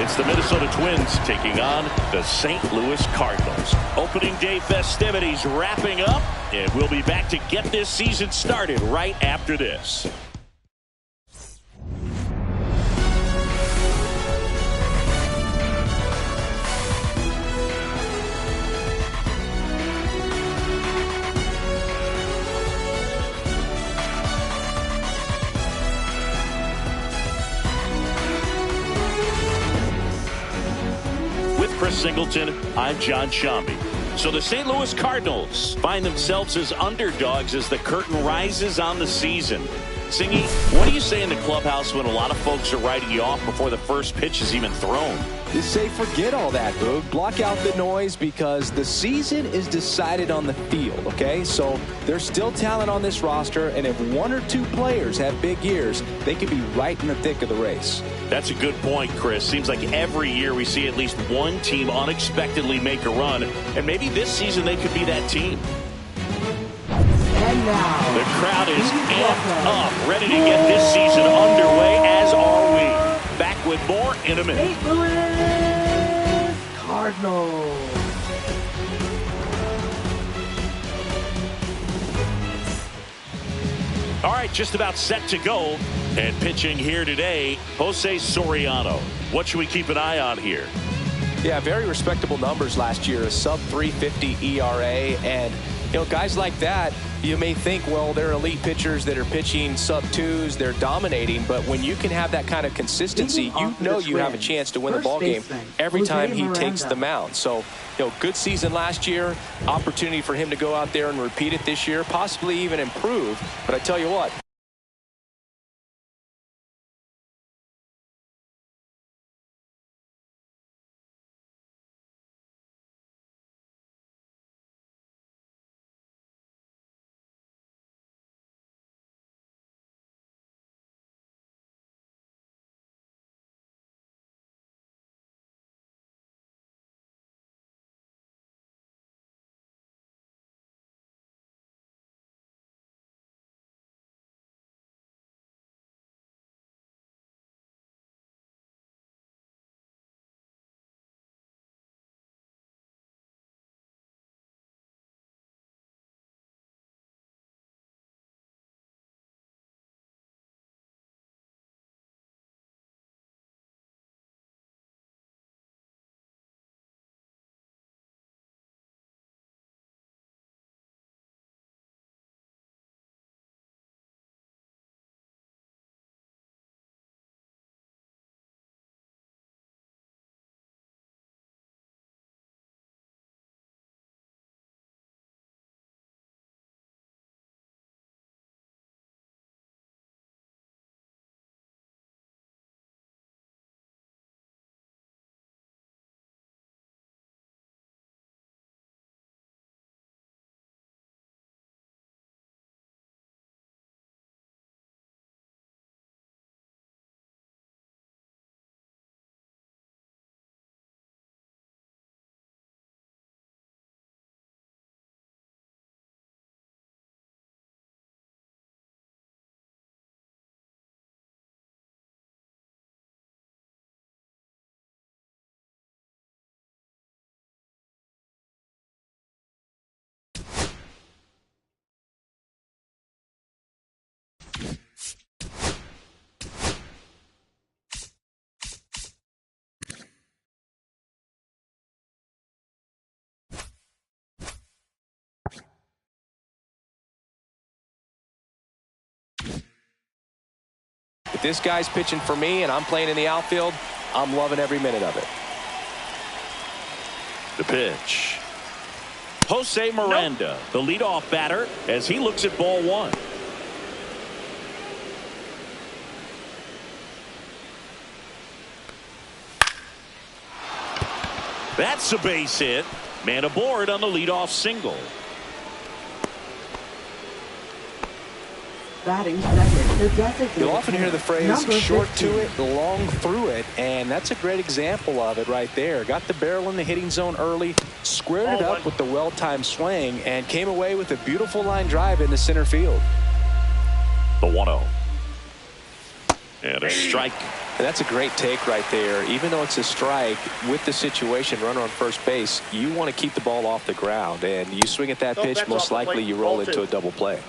It's the Minnesota Twins taking on the St. Louis Cardinals. Opening day festivities wrapping up, and we'll be back to get this season started right after this. Chris Singleton, I'm John Shambi. So the St. Louis Cardinals find themselves as underdogs as the curtain rises on the season. Singy, what do you say in the clubhouse when a lot of folks are writing you off before the first pitch is even thrown? Just say forget all that, Boog. Block out the noise because the season is decided on the field, okay? So there's still talent on this roster, and if one or two players have big years, they could be right in the thick of the race. That's a good point, Chris. Seems like every year we see at least one team unexpectedly make a run, and maybe this season they could be that team. And now, the crowd is amped up, ready to get this season underway, as are we. Back with more in a minute. St. Louis Cardinals. All right, just about set to go. And pitching here today, Jose Soriano. What should we keep an eye on here? Yeah, very respectable numbers last year. A sub-350 ERA. And, you know, guys like that, you may think, well, they're elite pitchers that are pitching sub-2s. They're dominating. But when you can have that kind of consistency, you know you have a chance to win the ball game every time he takes the mound. So, you know, good season last year. Opportunity for him to go out there and repeat it this year, possibly even improve. But I tell you what, if this guy's pitching for me and I'm playing in the outfield, I'm loving every minute of it. The pitch. Jose Miranda, the leadoff batter, as he looks at ball one. That's a base hit. Man aboard on the leadoff single. Batting second, the designated. You'll often hear the phrase short to it, long through it, and that's a great example of it right there. Got the barrel in the hitting zone early, squared it up with the well-timed swing, and came away with a beautiful line drive into center field. The 1-0. And a strike. And that's a great take right there. Even though it's a strike, with the situation, runner on first base, you want to keep the ball off the ground. And you swing at that pitch, most likely you roll into a double play.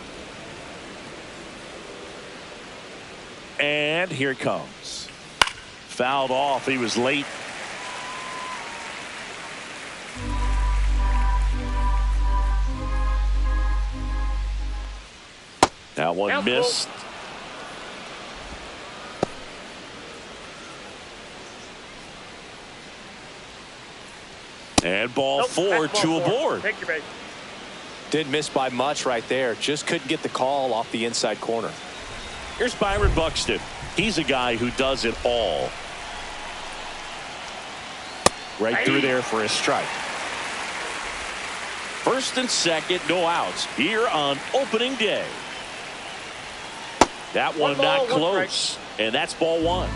And here it comes. Fouled off. He was late. That one missed. And ball 4, 2 aboard. Take your base. Didn't miss by much right there. Just couldn't get the call off the inside corner. Here's Byron Buxton. He's a guy who does it all. Right through there for a strike. First and second, no outs here on opening day. That one not close. And that's ball 1.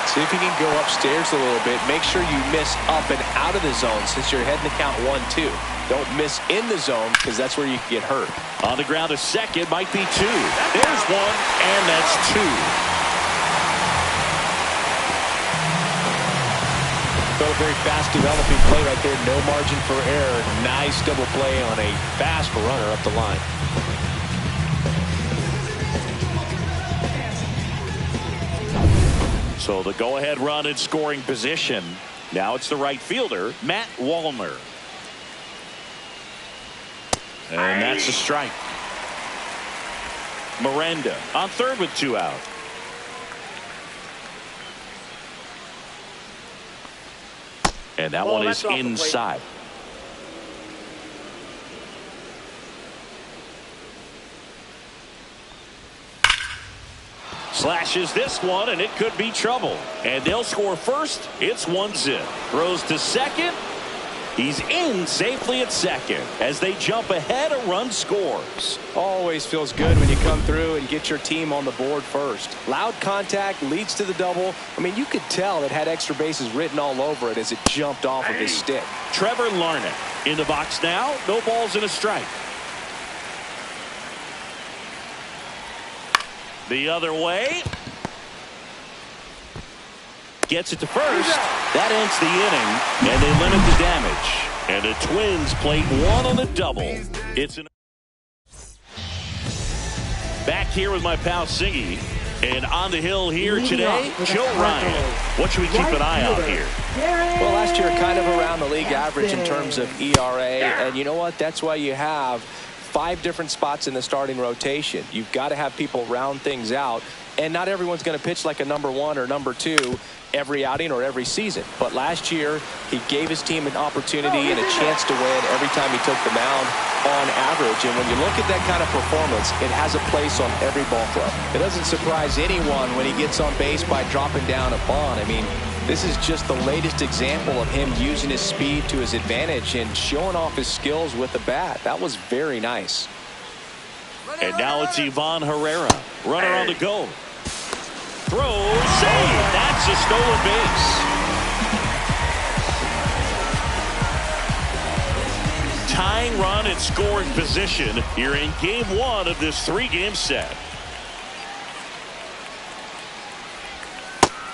See if you can go upstairs a little bit. Make sure you miss up and out of the zone since you're heading to count 1-2. Don't miss in the zone because that's where you can get hurt. On the ground, a second, might be 2. There's 1, and that's 2. So a very fast developing play right there. No margin for error. Nice double play on a fast runner up the line. So the go-ahead run in scoring position. Now it's the right fielder, Matt Wallner. And that's a strike. Miranda on third with 2 out. And that one is inside. Slashes this one, and it could be trouble. And they'll score first. It's 1-0. Throws to second. He's in safely at second. As they jump ahead, a run scores. Always feels good when you come through and get your team on the board first. Loud contact leads to the double. I mean, you could tell it had extra bases written all over it as it jumped off of his stick. Trevor Larnach in the box now. No balls and a strike. The other way. Gets it to first. That ends the inning, and they limit the damage. And the Twins plate 1 on the double. It's back here with my pal Singy. And on the hill here today, Joe Ryan. What should we keep an eye on here? Well, last year kind of around the league average in terms of ERA. And you know what? That's why you have 5 different spots in the starting rotation. You've got to have people round things out. And not everyone's going to pitch like a number 1 or number 2 every outing or every season. But last year, he gave his team an opportunity and a chance to win every time he took the mound on average. And when you look at that kind of performance, it has a place on every ball club. It doesn't surprise anyone when he gets on base by dropping down a bunt. I mean, this is just the latest example of him using his speed to his advantage and showing off his skills with the bat. That was very nice. And now it's Ivan Herrera. Runner on the go. Throw, save. That's a stolen base. Tying run and scoring position here in game 1 of this 3-game set.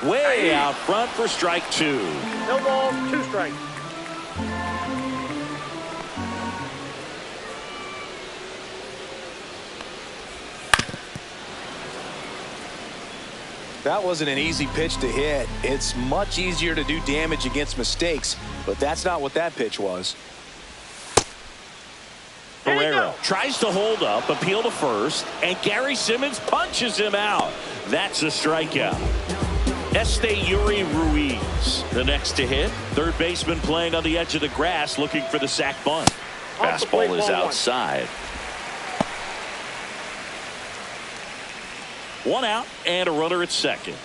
Way out front for strike 2. No balls, 2 strikes. That wasn't an easy pitch to hit. It's much easier to do damage against mistakes, but that's not what that pitch was. Herrera tries to hold up, appeal to first, and Gary Simmons punches him out. That's a strikeout. Yuri Ruiz, the next to hit. Third baseman playing on the edge of the grass, looking for the sac bunt. Fastball is outside. 1 out and a runner at second.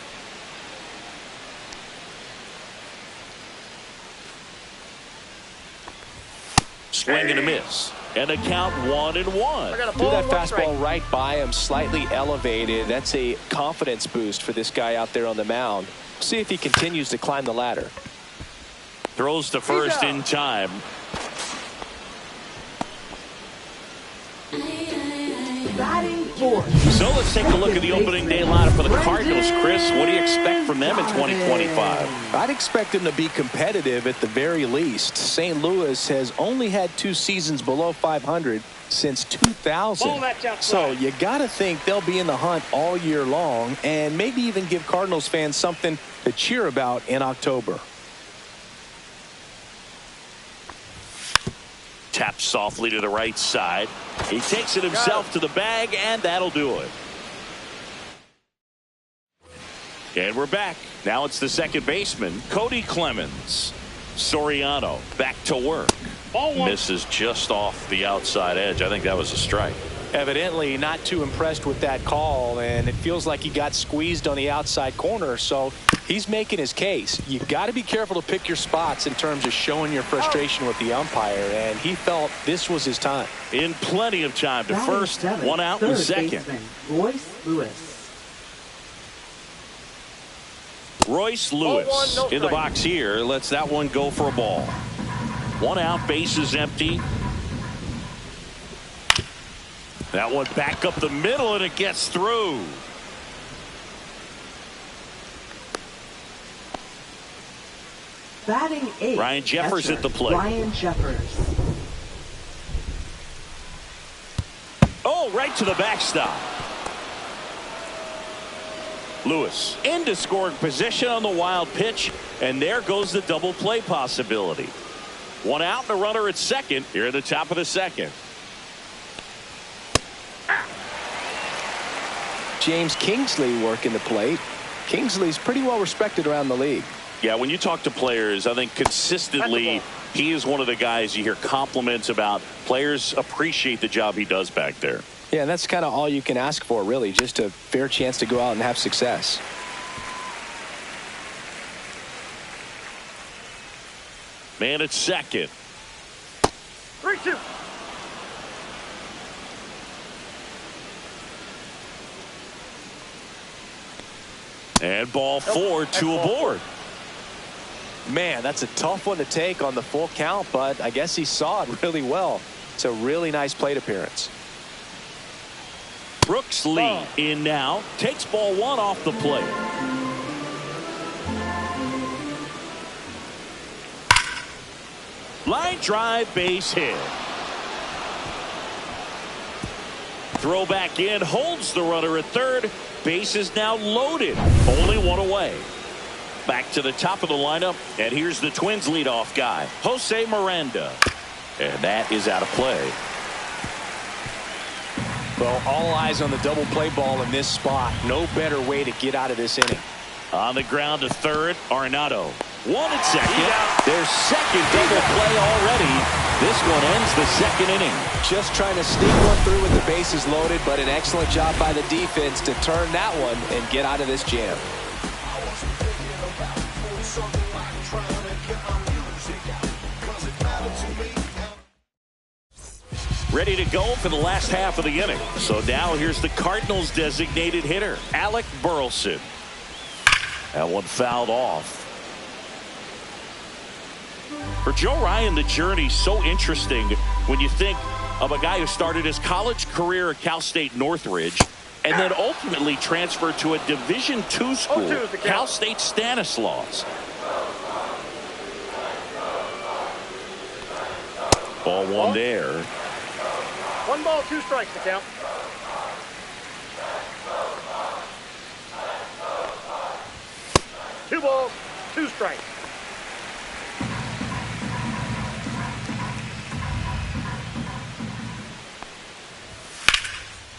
Swing and a miss. And a count 1-1. Threw that fastball right by him, slightly elevated. That's a confidence boost for this guy out there on the mound. See if he continues to climb the ladder. Throws to first in time. Batting fourth. So let's take a look at the opening day lineup for the Cardinals, Chris. What do you expect from them in 2025? I'd expect them to be competitive at the very least. St. Louis has only had 2 seasons below 500 since 2000. So you got to think they'll be in the hunt all year long and maybe even give Cardinals fans something to cheer about in October. Taps softly to the right side. He takes it himself to the bag, and that'll do it. And we're back. Now it's the second baseman, Cody Clemens. Soriano back to work. Misses just off the outside edge. I think that was a strike. Evidently not too impressed with that call, and it feels like he got squeezed on the outside corner, so he's making his case. You got to be careful to pick your spots in terms of showing your frustration with the umpire, and he felt this was his time. In plenty of time to first, one out in second. Royce Lewis in the box here. Lets that one go for a ball. One out, base is empty. That one back up the middle, and it gets through. Batting eighth. Ryan Jeffers at the plate. Ryan Jeffers. Oh, right to the backstop. Lewis into scoring position on the wild pitch, and there goes the double play possibility. One out and a runner at second here at the top of the second. James Kingsley working the plate. Kingsley's pretty well respected around the league. Yeah, when you talk to players, I think consistently he is one of the guys you hear compliments about. Players appreciate the job he does back there. Yeah, and that's kind of all you can ask for, really, just a fair chance to go out and have success. Man at second. 3-2. And ball four, two aboard. Man, that's a tough one to take on the full count, but I guess he saw it really well. It's a really nice plate appearance. Brooks Lee in now. Takes ball one off the plate. Line drive, base hit. Throw back in, holds the runner at third. Base is now loaded. Only one away. Back to the top of the lineup, and here's the Twins leadoff guy, Jose Miranda. And that is out of play. Well, all eyes on the double play ball in this spot. No better way to get out of this inning. On the ground to third, Arenado. One at second. Their second double play already. This one ends the second inning. Just trying to sneak one through with the bases loaded, but an excellent job by the defense to turn that one and get out of this jam. Ready to go for the last half of the inning. So now here's the Cardinals designated hitter, Alec Burleson. That one fouled off. For Joe Ryan, the journey's so interesting when you think of a guy who started his college career at Cal State Northridge and then ultimately transferred to a Division II school, Cal State Stanislaus. Ball one there. 1 ball, 2 strikes to count. Two balls, 2 strikes.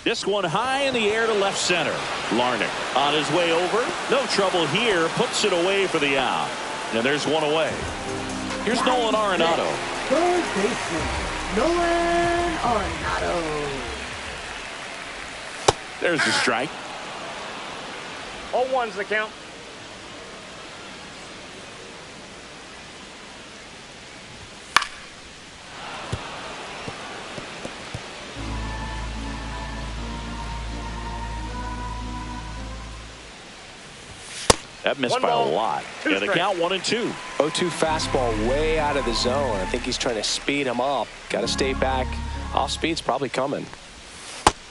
This one high in the air to left center. Larnach on his way over. No trouble here. Puts it away for the out. And there's one away. Here's Nolan Arenado. Third baseman, Nolan Arenado. There's the strike. 0-1's the count. That missed by a lot. And the count 1-2. 0-2 fastball way out of the zone. I think he's trying to speed him up. Got to stay back. Off speed's probably coming.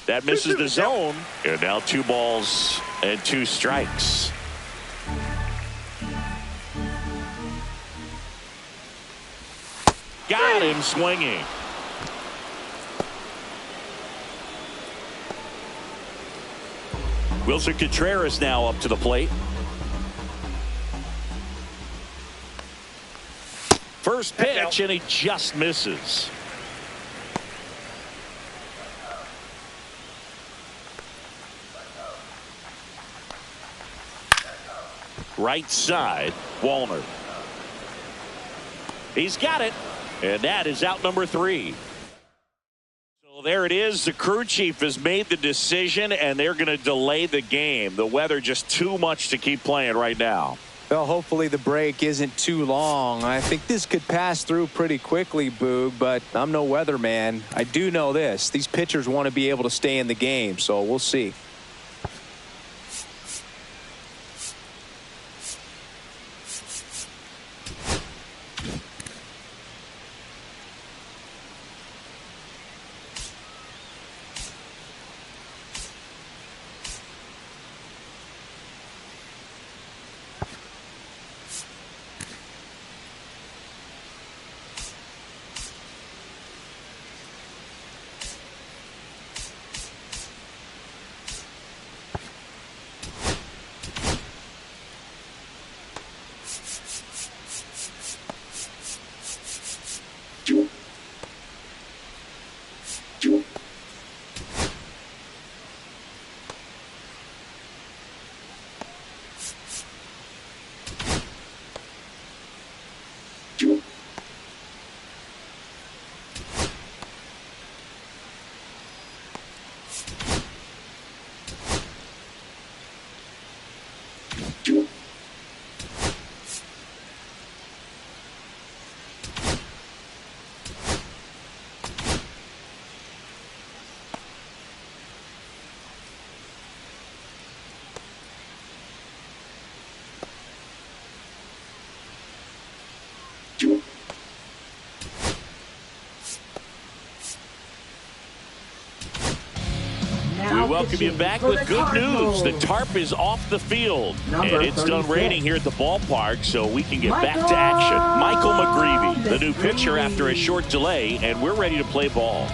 That misses 2-2 the is out. zone. And now 2 balls and 2 strikes. Got him swinging. Wilson Contreras now up to the plate. First pitch, and he just misses. Right side, Wallner. He's got it, and that is out number 3. So there it is. The crew chief has made the decision, and they're going to delay the game. The weather just too much to keep playing right now. Well, hopefully the break isn't too long. I think this could pass through pretty quickly, Boog, but I'm no weatherman. I do know this. These pitchers want to be able to stay in the game, so we'll see. We welcome you back with good news. The tarp is off the field, and it's done raining here at the ballpark, so we can get back to action. Michael McGreevy, the new pitcher after a short delay, and we're ready to play ball.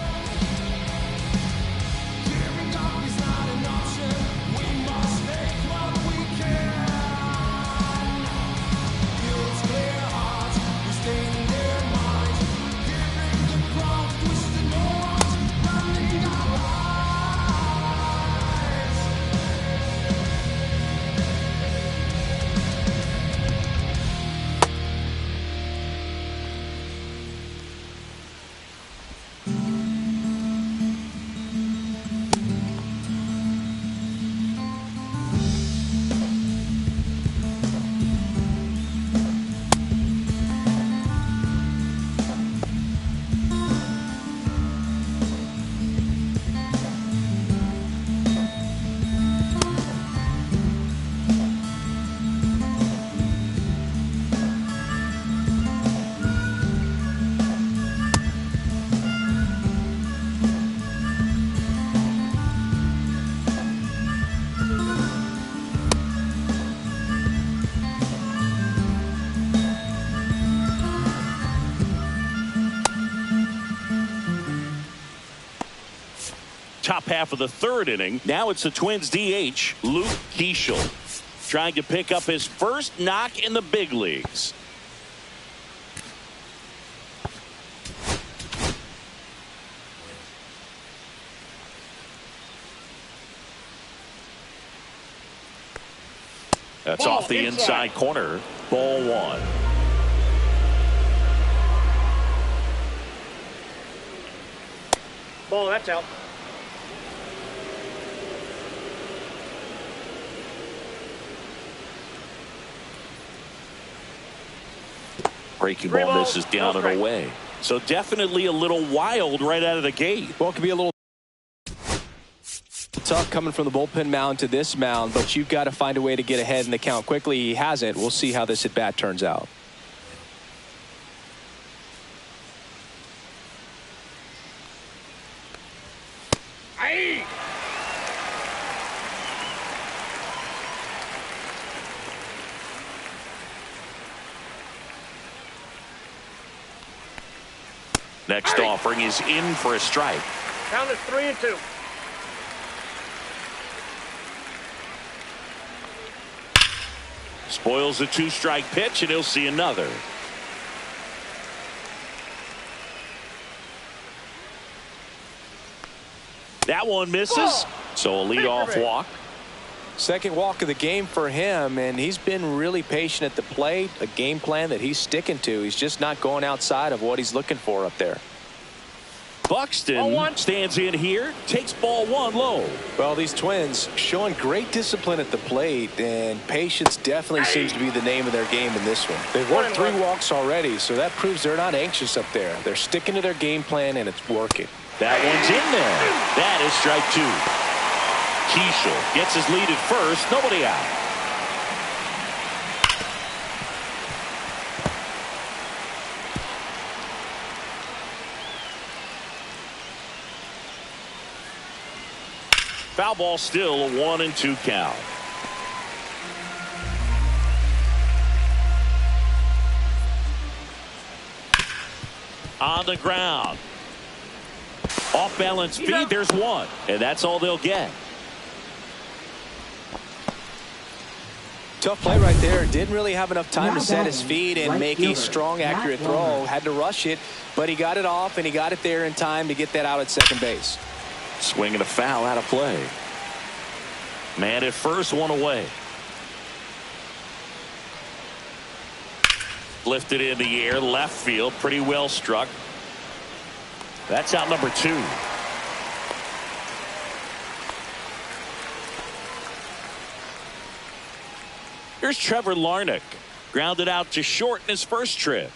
Top half of the 3rd inning. Now it's the Twins DH, Luke Keeschel, trying to pick up his first knock in the big leagues. That's off the inside corner. Ball 1. Ball, that's out. Breaking ball misses down and away. So definitely a little wild right out of the gate. Well, it could be a little tough coming from the bullpen mound to this mound, but you've got to find a way to get ahead in the count quickly. He hasn't. We'll see how this at bat turns out. Aye. Next offering is in for a strike. Count is 3-2. Spoils the 2-strike pitch, and he'll see another. That one misses. So a leadoff walk. Second walk of the game for him, and he's been really patient at the plate. A game plan that he's sticking to. He's just not going outside of what he's looking for up there. Buxton stands in here, takes ball 1 low. Well, these Twins showing great discipline at the plate, and patience definitely seems to be the name of their game in this one. They've won 3 walks already, so that proves they're not anxious up there. They're sticking to their game plan, and it's working. That one's in there. That is strike 2. Keishel gets his lead at first, nobody out. Foul ball, still a 1-2 count. On the ground. Off balance feed, there's one. And that's all they'll get. Tough play right there. Didn't really have enough time to set his feet and make a strong, accurate throw. Had to rush it, but he got it off, and he got it there in time to get that out at second base. Swing and a foul out of play. Man at first, 1 away. Lifted in the air, left field, pretty well struck. That's out number 2. Here's Trevor Larnach, grounded out to short in his first trip.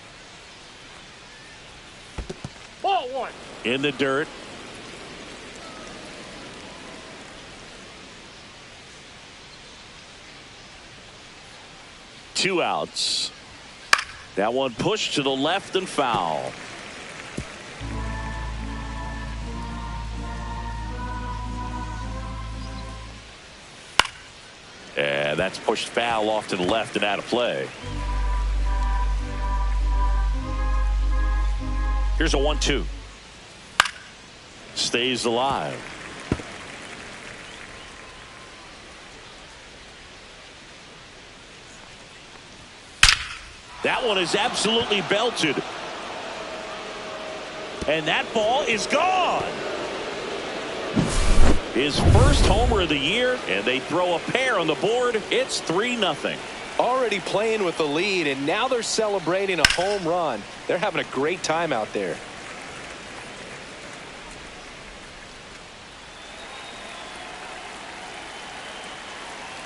Ball 1. In the dirt. Two outs. That one pushed to the left and foul. And that's pushed foul off to the left and out of play. Here's a 1-2. Stays alive. That one is absolutely belted. And that ball is gone. His first homer of the year, and they throw a pair on the board. It's 3-0. Already playing with the lead, and now they're celebrating a home run. They're having a great time out there.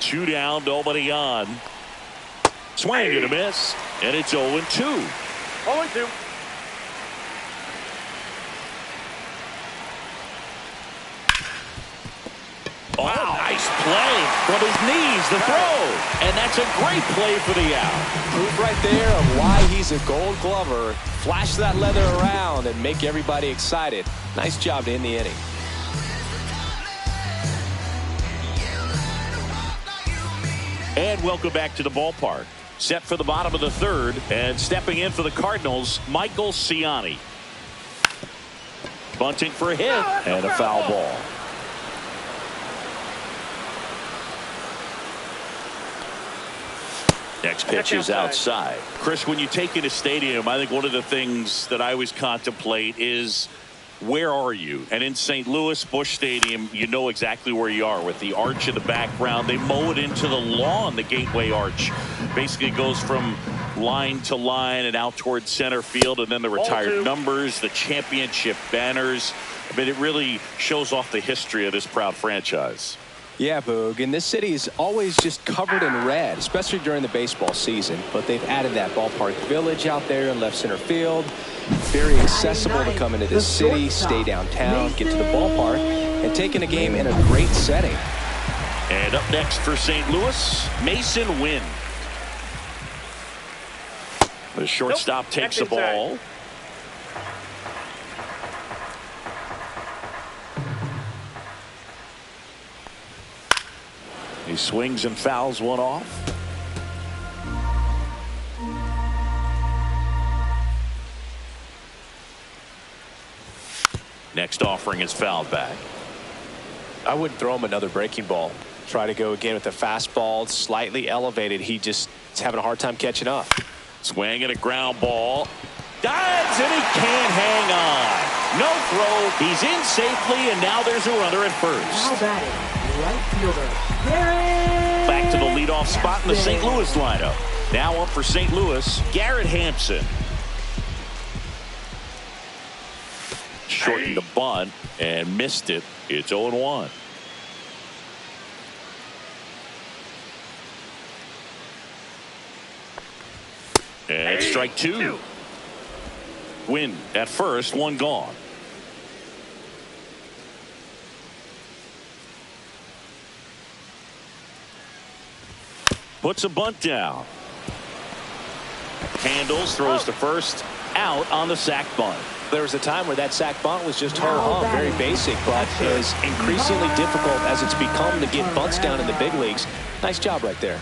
Two down, nobody on. Swing and a miss, and it's 0-2. 0-2. Wow, nice play from his knees, the throw. And that's a great play for the out. Proof right there of why he's a Gold Glover. Flash that leather around and make everybody excited. Nice job to end the inning. And welcome back to the ballpark. Set for the bottom of the third, and stepping in for the Cardinals, Michael Ciani. Bunting for a hit, and a foul ball. Next pitch is outside. Chris, when you take in a stadium, I think one of the things that I always contemplate is, where are you? And in St. Louis, Busch Stadium, you know exactly where you are with the arch in the background. They mow it into the lawn, the Gateway Arch. Basically goes from line to line and out towards center field, and then the retired numbers, the championship banners. I mean, it really shows off the history of this proud franchise. Yeah, Boog, and this city is always just covered in red, especially during the baseball season. But they've added that ballpark village out there in left center field. Very accessible to come into this city, stay downtown, get to the ballpark, and taking a game in a great setting. And up next for St. Louis, Mason Wynn. The shortstop takes the ball. He swings and fouls one off. Next offering is fouled back. I wouldn't throw him another breaking ball. Try to go again with the fastball, slightly elevated. He just is having a hard time catching up. Swing and a ground ball. Dives and he can't hang on. No throw. He's in safely, and now there's a runner at first. Now batting, right fielder, Garrett. Back to the leadoff spot in the St. Louis lineup. Now up for St. Louis, Garrett Hampson. Shortened the bunt and missed it. It's 0-1. And strike two. Win at first, one gone. Puts a bunt down. Handles, throws to first, out on the sac bunt. There was a time where that sac bunt was just ho-hum, very basic, but is increasingly difficult as it's become to get bunts down in the big leagues. Nice job right there.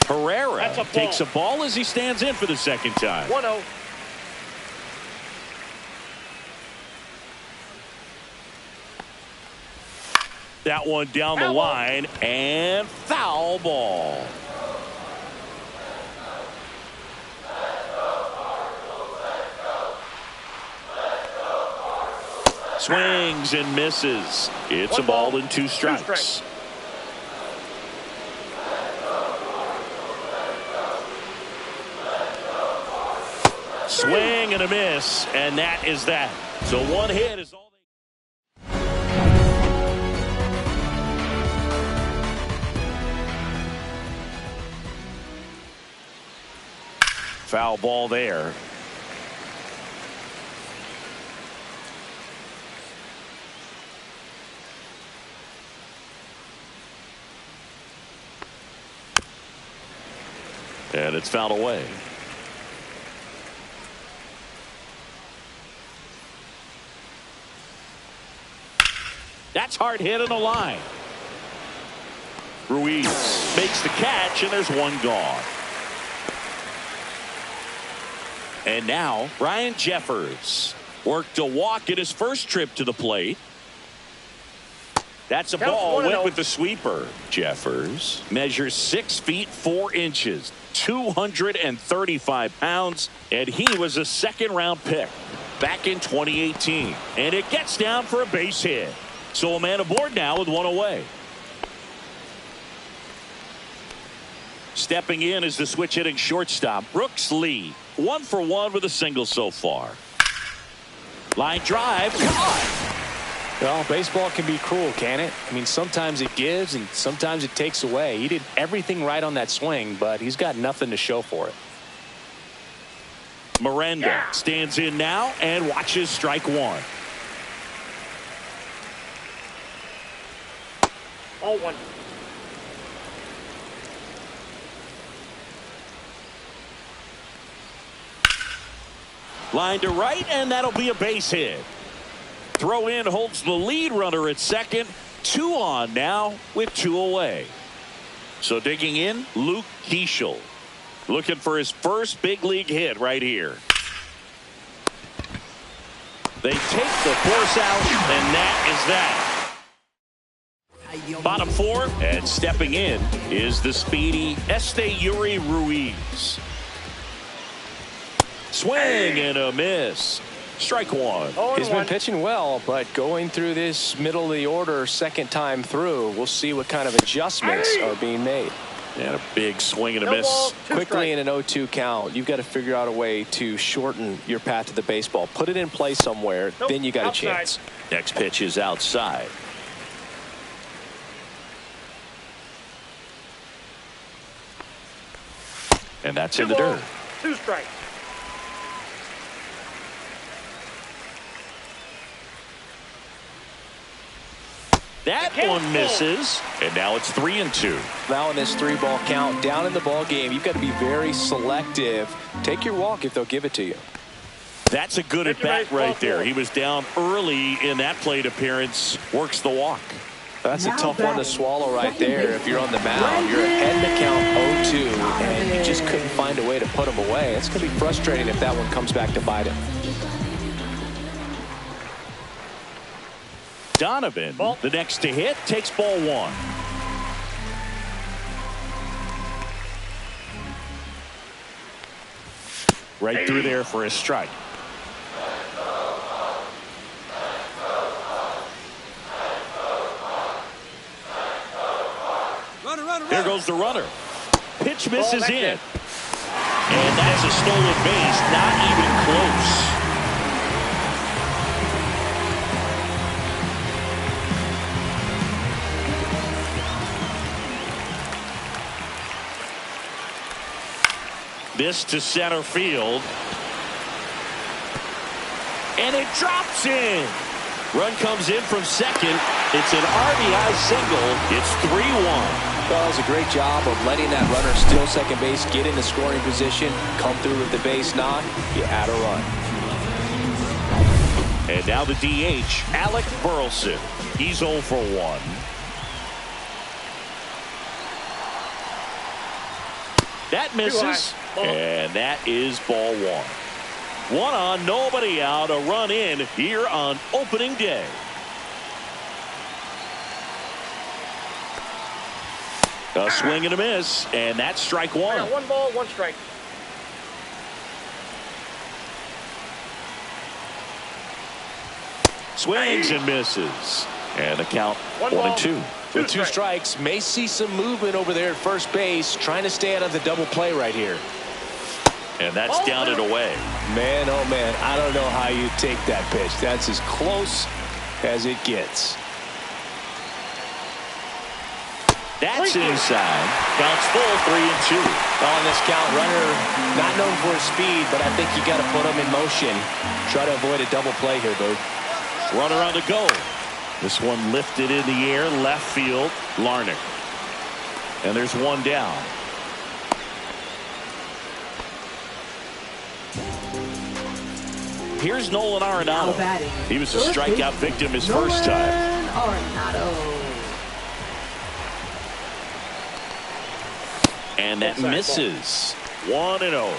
Herrera takes a ball as he stands in for the second time. 1-0. That one down the line and foul ball. Swings and misses. It's a ball and two strikes. Swing and a miss, and that is that. So one hit is all they... Foul ball there. And it's fouled away. That's hard hit on the line. Ruiz makes the catch, and there's one gone. And now Ryan Jeffers worked a walk at his first trip to the plate. That's a ball. Went with the sweeper. Jeffers measures 6 feet 4 inches, 235 pounds, and he was a second-round pick back in 2018. And it gets down for a base hit. So a man aboard now with one away. Stepping in is the switch hitting shortstop Brooks Lee. 1 for 1 with a single so far. Line drive. Well, baseball can be cruel, can it? I mean, sometimes it gives and sometimes it takes away. He did everything right on that swing, but he's got nothing to show for it. Miranda stands in now and watches strike one. 0-1. Line to right, and that'll be a base hit. Throw in holds the lead runner at second. 2 on now with 2 away. So digging in, Luke Keeschel. Looking for his first big league hit right here. They take the force out, and that is that. Bottom 4, and stepping in is the speedy Esteury Ruiz. Swing and a miss. Strike one. He's been pitching well, but going through this middle of the order second time through, we'll see what kind of adjustments are being made. And a big swing and a miss. Quickly in an 0-2 count, you've got to figure out a way to shorten your path to the baseball. Put it in play somewhere, then you got a chance. Next pitch is outside. And that's in the dirt. 2 strikes. That one misses, and now it's 3-2. Now in this 3-ball count, down in the ball game, you've got to be very selective. Take your walk if they'll give it to you. That's a good at bat right there. He was down early in that plate appearance. Works the walk. That's a tough one to swallow right there. If you're on the mound, you're ahead in the count 0-2, and you just couldn't find a way to put him away. It's going to be frustrating if that one comes back to bite him. Donovan, the next to hit, takes ball 1. Right through there for a strike. There goes the runner. Pitch misses in. And that's a stolen base, not even close. This to center field. And it drops in. Run comes in from second. It's an RBI single. It's 3-1. Well, it was a great job of letting that runner steal second base, get into scoring position, come through with the base knock. You add a run. And now the DH, Alec Burleson. He's 0 for 1. That misses, and that is ball 1. 1 on, nobody out, a run in here on opening day. A swing and a miss, and that's strike 1. Yeah, 1 ball, 1 strike. Swings and misses, and the count 1-2. With 2 strikes, may see some movement over there at first base, trying to stay out of the double play right here. And that's down and away. Man, oh man, I don't know how you take that pitch. That's as close as it gets. That's inside. Counts full, 3-2. On this count, runner not known for his speed, but I think you got to put him in motion. Try to avoid a double play here, Boo. Runner on the go. This one lifted in the air, left field, Larnach. And there's 1 down. Here's Nolan Arenado. He was a strikeout victim his first time. And that misses. 1-0.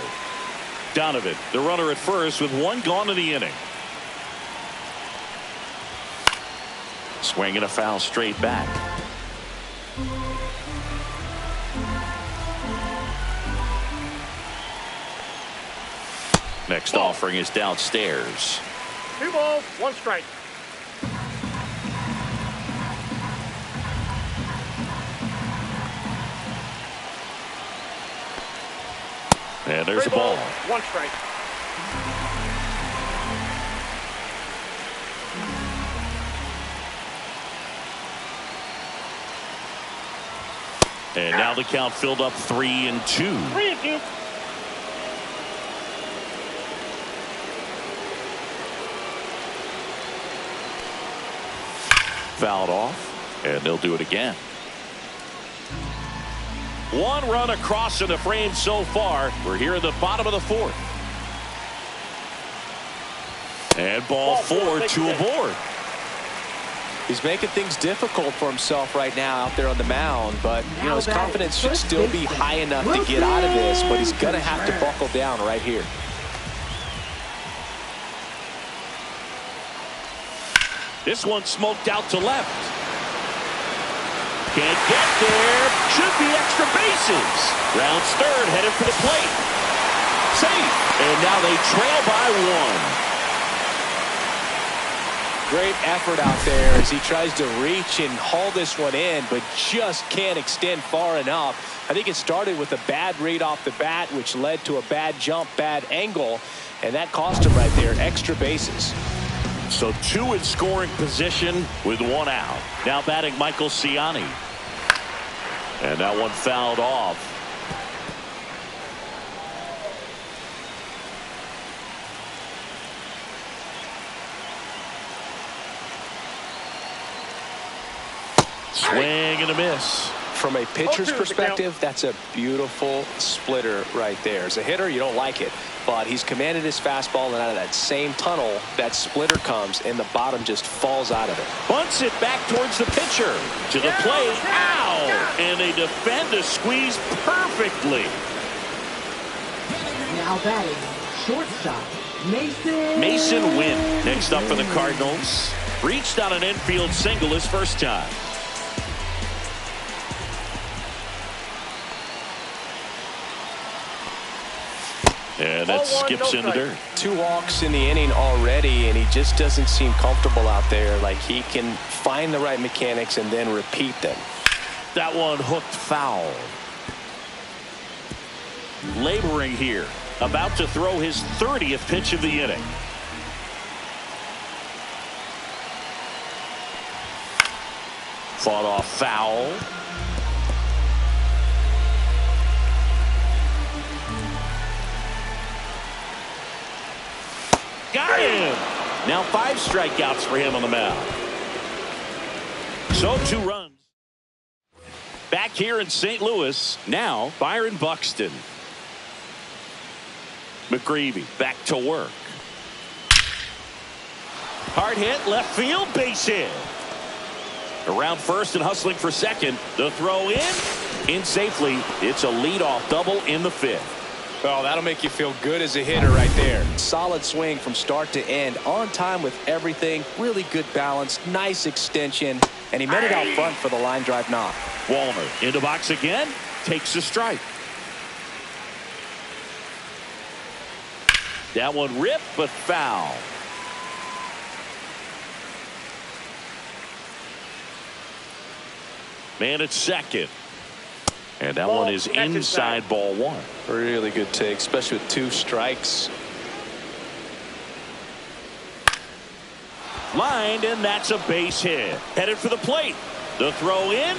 Donovan, the runner at first with 1 gone in the inning. Swing and a foul straight back. Next offering is downstairs. 2 balls, 1 strike. And there's 3 a ball. 1 strike. And now the count filled up 3-2. 3-2. Fouled off, and they'll do it again. 1 run across in the frame so far. We're here in the bottom of the 4th. And ball 4, 2 aboard. He's making things difficult for himself right now out there on the mound, but you know his confidence should still be high enough to get out of this, but he's going to have to buckle down right here. This one smoked out to left. Can't get there. Should be extra bases. Rounds third, headed for the plate. Safe. And now they trail by 1. Great effort out there as he tries to reach and haul this one in, but just can't extend far enough. I think it started with a bad read off the bat, which led to a bad jump, bad angle, and that cost him right there extra bases. So 2 in scoring position with 1 out. Now batting Michael Ciani. And that one fouled off. Swing and a miss. From a pitcher's 0-2 is the perspective, that's a beautiful splitter right there. As a hitter, you don't like it, but he's commanded his fastball, and out of that same tunnel, that splitter comes, and the bottom just falls out of it. Bunts it back towards the pitcher. To the plate. Ow! And they defend the squeeze perfectly. Now batting, shortstop, Mason Wynn next up for the Cardinals. Reached on an infield single his first time. And that skips in the dirt. 2 walks in the inning already, and he just doesn't seem comfortable out there. Like he can find the right mechanics and then repeat them. That one hooked foul. Laboring here. About to throw his 30th pitch of the inning. Fought off foul. Got him. Now 5 strikeouts for him on the mound. So 2 runs. Back here in St. Louis, now Byron Buxton. McGreevy back to work. Hard hit, left field, base hit. Around first and hustling for second. The throw in safely. It's a leadoff double in the 5th. Oh, that'll make you feel good as a hitter right there. Solid swing from start to end. On time with everything. Really good balance. Nice extension. And he met it out front for the line drive knock. Wallner into box again. Takes a strike. That one ripped, but foul. Man at second. And that one is inside ball 1. Really good take, especially with 2 strikes. Lined, and that's a base hit. Headed for the plate. The throw in.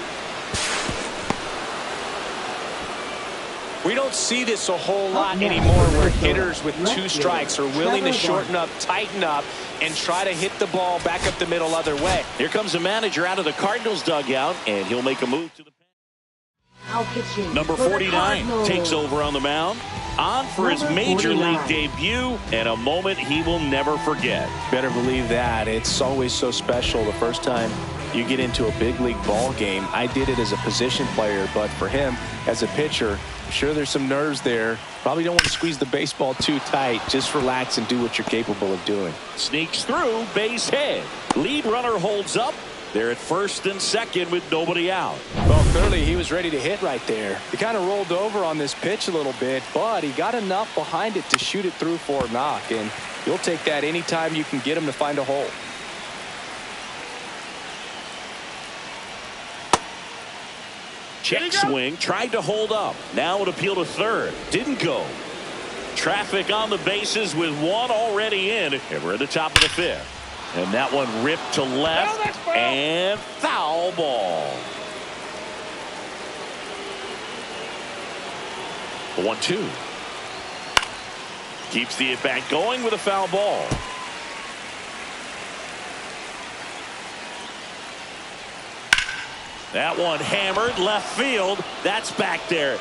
We don't see this a whole lot anymore where hitters with 2 strikes are willing to shorten up, tighten up, and try to hit the ball back up the middle other way. Here comes the manager out of the Cardinals dugout, and he'll make a move to the number 49 takes over on the mound. On for his major league debut, and a moment he will never forget. Better believe that. It's always so special the first time you get into a big league ball game. I did it as a position player, but for him as a pitcher, I'm sure there's some nerves there. Probably don't want to squeeze the baseball too tight. Just relax and do what you're capable of doing. Sneaks through, base hit. Lead runner holds up. They're at first and second with nobody out. Well, clearly he was ready to hit right there. He kind of rolled over on this pitch a little bit, but he got enough behind it to shoot it through for a knock, and you'll take that anytime you can get him to find a hole. Check swing, tried to hold up. Now it appeal to third. Didn't go. Traffic on the bases with 1 already in. And we're at the top of the 5th. And that one ripped to left, and foul ball. 1-2. Keeps the at-bat going with a foul ball. That one hammered left field. That's back there.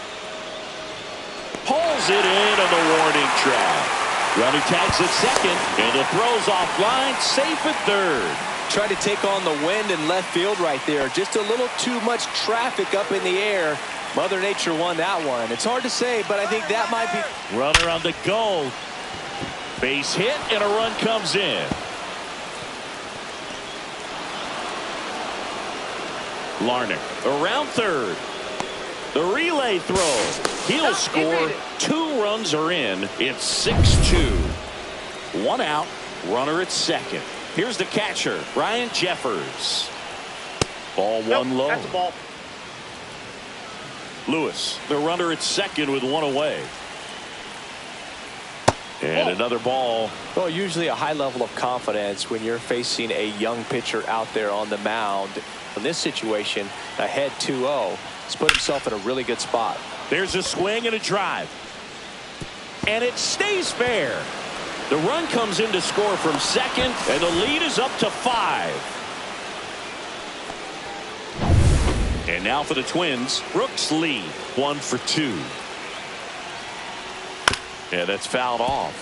Pulls it in on the warning track. Runner tags at second, and the throw's offline, safe at third. Tried to take on the wind in left field right there. Just a little too much traffic up in the air. Mother Nature won that one. It's hard to say, but I think that might be. Runner on the go. Base hit, and a run comes in. Larnach around third. The relay throw. He'll score. 2 runs are in. It's 6-2. 1 out. Runner at second. Here's the catcher, Ryan Jeffers. Ball 1 low. That's a ball. Lewis, the runner at second with 1 away. And another ball. Well, usually a high level of confidence when you're facing a young pitcher out there on the mound. In this situation, ahead 2-0. He's put himself in a really good spot. There's a swing and a drive. And it stays fair. The run comes in to score from second, and the lead is up to 5. And now for the Twins, Brooks lead 1-for-2. Yeah, that's fouled off.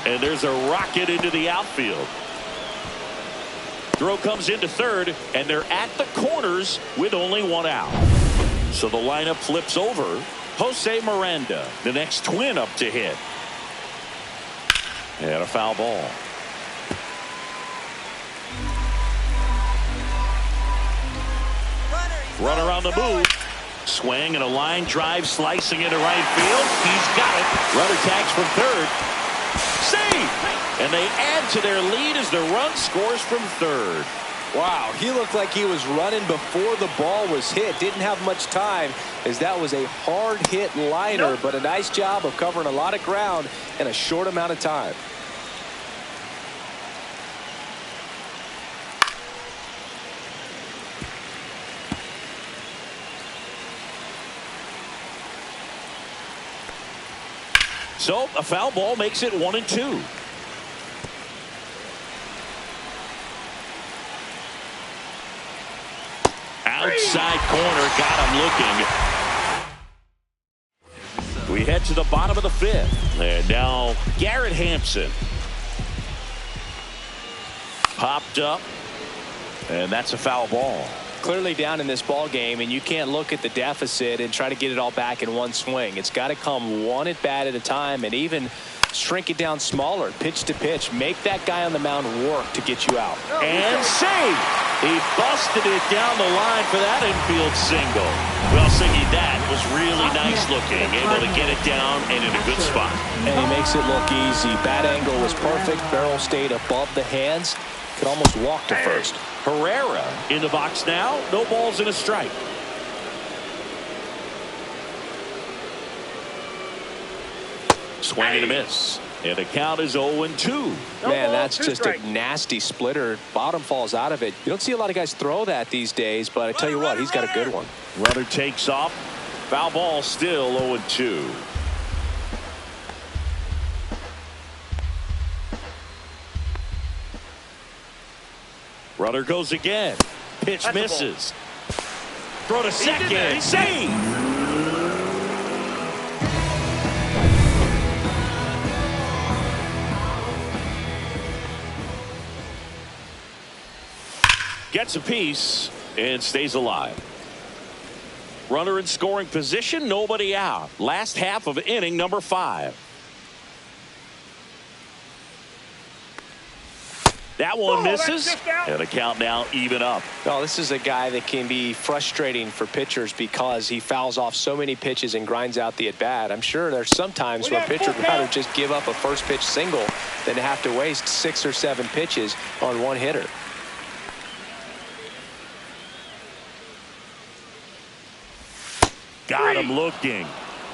And there's a rocket into the outfield. Throw comes into third, and they're at the corners with only one out. So the lineup flips over. Jose Miranda, the next Twin up to hit. And a foul ball. Runner on the move. Swing and a line drive slicing into right field. He's got it. Runner tags from third. Save! And they add to their lead as the run scores from third. Wow, he looked like he was running before the ball was hit. Didn't have much time as that was a hard hit liner, but a nice job of covering a lot of ground in a short amount of time. So a foul ball makes it 1-2. Outside corner, got him looking. We head to the bottom of the fifth. And now Garrett Hampson. Popped up. And that's a foul ball. Clearly down in this ball game, and you can't look at the deficit and try to get it all back in one swing. It's got to come one at bat at a time, and even shrink it down smaller, pitch to pitch. Make that guy on the mound work to get you out. And save. He busted it down the line for that infield single. Well, Siggy, that was really nice looking. Able to get it down and in a good spot. And he makes it look easy. Bat angle was perfect. Barrel stayed above the hands. Could almost walk to first. Herrera in the box now. No balls and a strike. Swing and a miss. And the count is 0-2. Man, that's just a nasty splitter. Bottom falls out of it. You don't see a lot of guys throw that these days, but I tell you what, he's got a good one. Runner takes off. Foul ball still 0-2. Runner goes again. Pitch misses. Throw to second. Save! Gets a piece and stays alive. Runner in scoring position, nobody out. Last half of inning number 5. That one misses, and the count now even up. Well, this is a guy that can be frustrating for pitchers because he fouls off so many pitches and grinds out the at-bat. I'm sure there's some times where a pitcher would rather just give up a first pitch single than to have to waste 6 or 7 pitches on one hitter. Got him looking.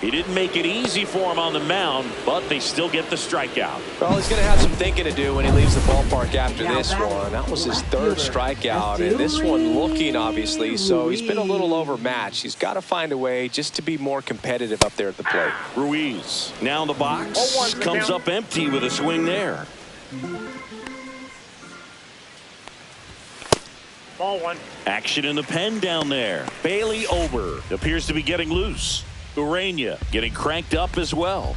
He didn't make it easy for him on the mound, but they still get the strikeout. Well, he's going to have some thinking to do when he leaves the ballpark after this one. That was his 3rd strikeout, and this one looking, obviously, so he's been a little overmatched. He's got to find a way just to be more competitive up there at the plate. Ruiz now in the box. Comes up empty with a swing there. Ball 1. Action in the pen down there. Bailey Ober appears to be getting loose. Urania getting cranked up as well.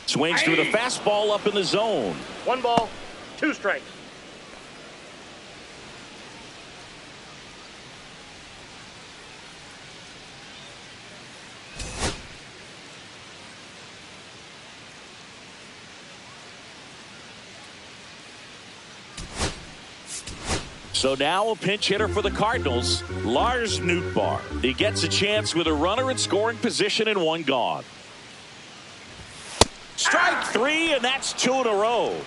Swings through the fastball up in the zone. 1 ball, 2 strikes. So now a pinch hitter for the Cardinals, Lars Nootbaar. He gets a chance with a runner in scoring position and 1 gone. Strike 3, and that's 2 in a row.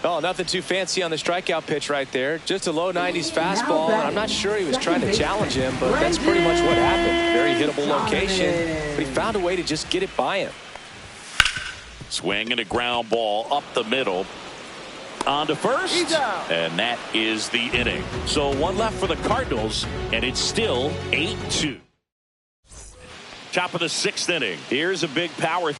Oh, nothing too fancy on the strikeout pitch right there. Just a low 90s fastball, and I'm not sure he was trying to challenge him, but that's pretty much what happened. Very hittable location, but he found a way to just get it by him. Swing and a ground ball up the middle. On to first, and that is the inning. So 1 left for the Cardinals, and it's still 8-2. Top of the 6th inning. Here's a big power